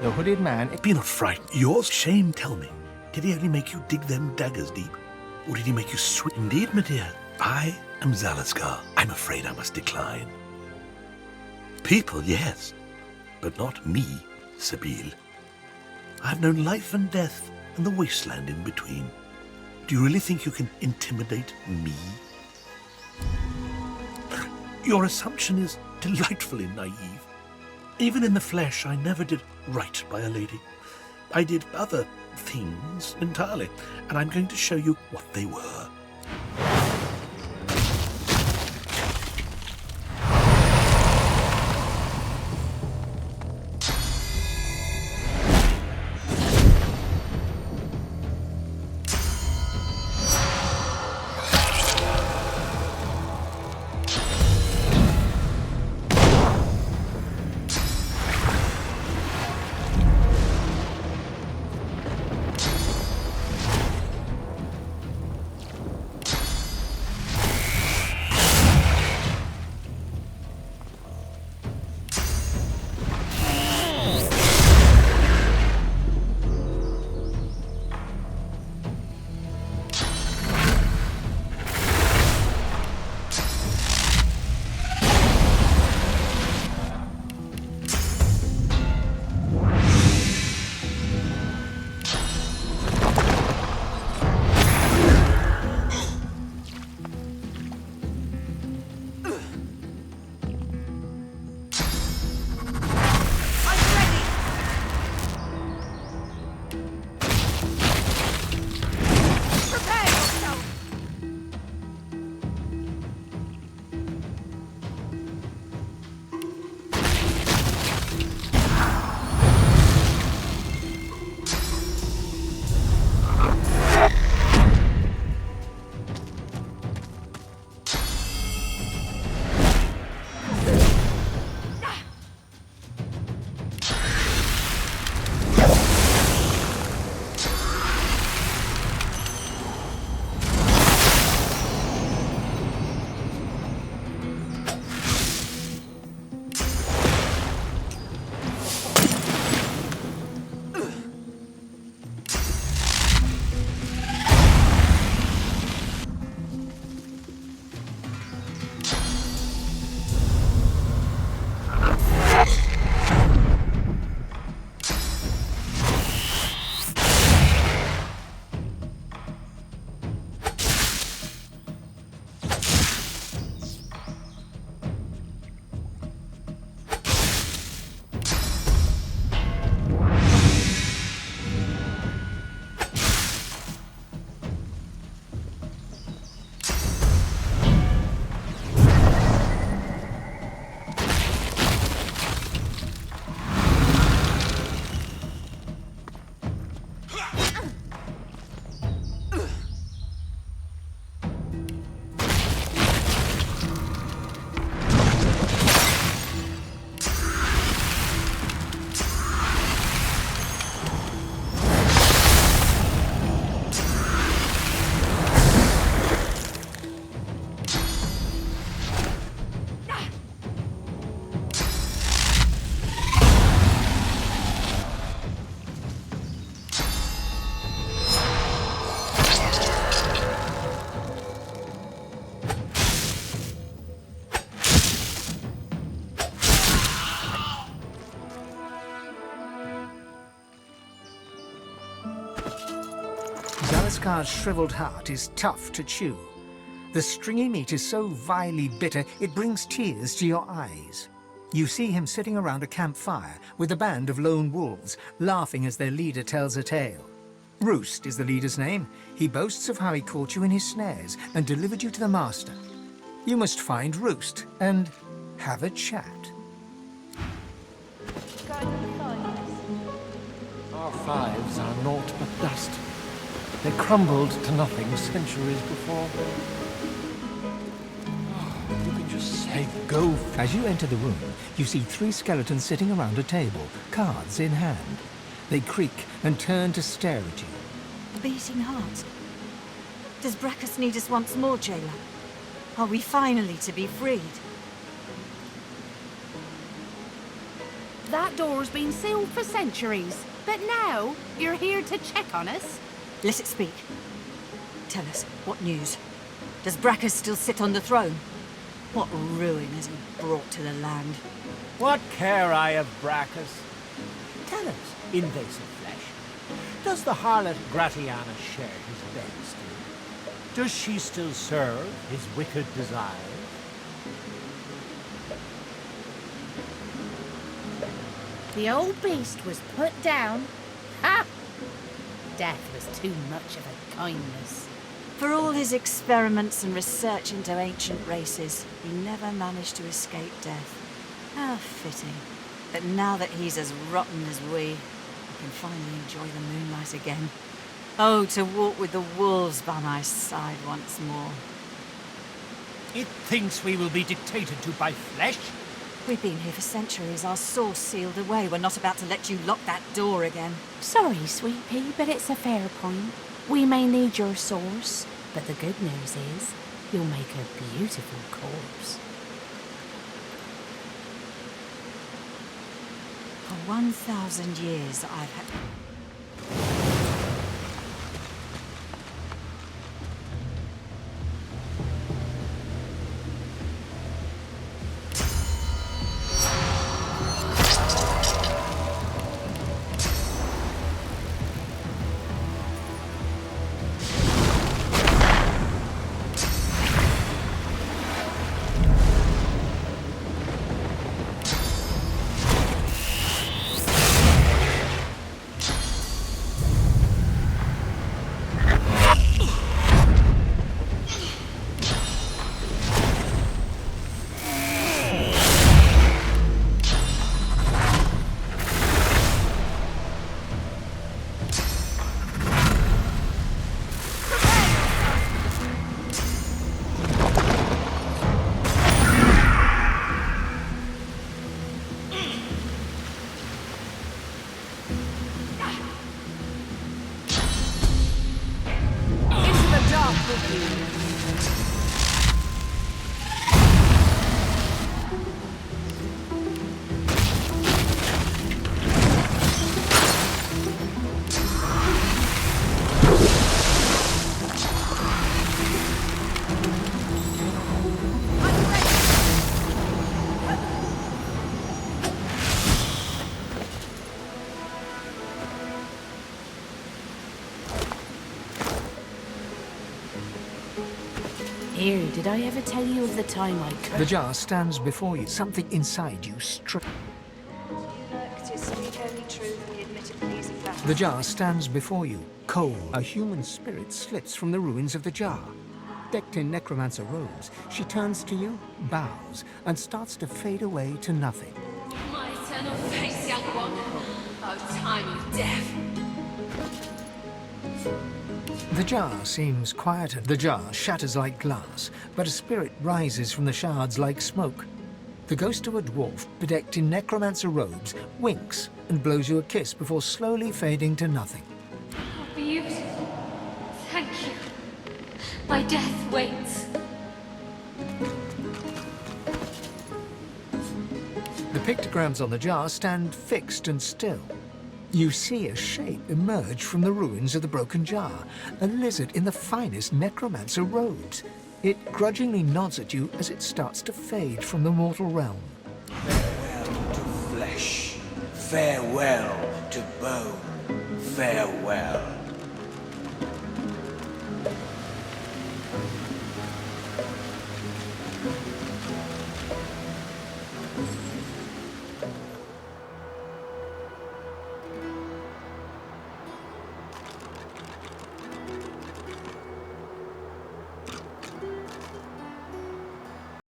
The hooded man... Be not frightened. Yours shame, tell me. Did he only make you dig them daggers deep? Or did he make you swim? Indeed, my dear, I am Zaleskar. I'm afraid I must decline. People, yes, but not me, Sebille. I've known life and death and the wasteland in between. Do you really think you can intimidate me? Your assumption is delightfully naive. Even in the flesh, I never did right by a lady. I did other things entirely, and I'm going to show you what they were. Zaleskar's shriveled heart is tough to chew. The stringy meat is so vilely bitter, it brings tears to your eyes. You see him sitting around a campfire with a band of lone wolves, laughing as their leader tells a tale. Roost is the leader's name. He boasts of how he caught you in his snares and delivered you to the master. You must find Roost and have a chat. Our fives are naught but dust. They crumbled to nothing centuries before. Oh, you can just say go. As you enter the room, you see 3 skeletons sitting around a table, cards in hand. They creak and turn to stare at you. A beating heart. Does Braco need us once more, jailer? Are we finally to be freed? That door's been sealed for centuries, but now you're here to check on us? Let it speak. Tell us, what news? Does Braco still sit on the throne? What ruin has he brought to the land? What care I of Bracus? Tell us, invasive flesh, does the harlot Gratiana share his bed still? Does she still serve his wicked desires? The old beast was put down. Ha! Death was too much of a kindness. For all his experiments and research into ancient races, he never managed to escape death. How fitting. But now that he's as rotten as we can finally enjoy the moonlight again. Oh, to walk with the wolves by my side once more. It thinks we will be dictated to by flesh? We've been here for centuries, our source sealed away. We're not about to let you lock that door again. Sorry, sweet pea, but it's a fair point. We may need your source, but the good news is you'll make a beautiful corpse. For 1,000 years, I've had... Here, did I ever tell you of the time I The jar stands before you. Something inside you The jar stands before you, cold. A human spirit slips from the ruins of the jar. Decked in necromancer robes, she turns to you, bows, and starts to fade away to nothing. My eternal face, young one. Oh, time of death. The jar seems quieter. The jar shatters like glass, but a spirit rises from the shards like smoke. The ghost of a dwarf, bedecked in necromancer robes, winks and blows you a kiss before slowly fading to nothing. Oh, beautiful. Thank you. My death waits. The pictograms on the jar stand fixed and still. You see a shape emerge from the ruins of the broken jar, a lizard in the finest necromancer robes. It grudgingly nods at you as it starts to fade from the mortal realm. Farewell to flesh, farewell to bone, farewell.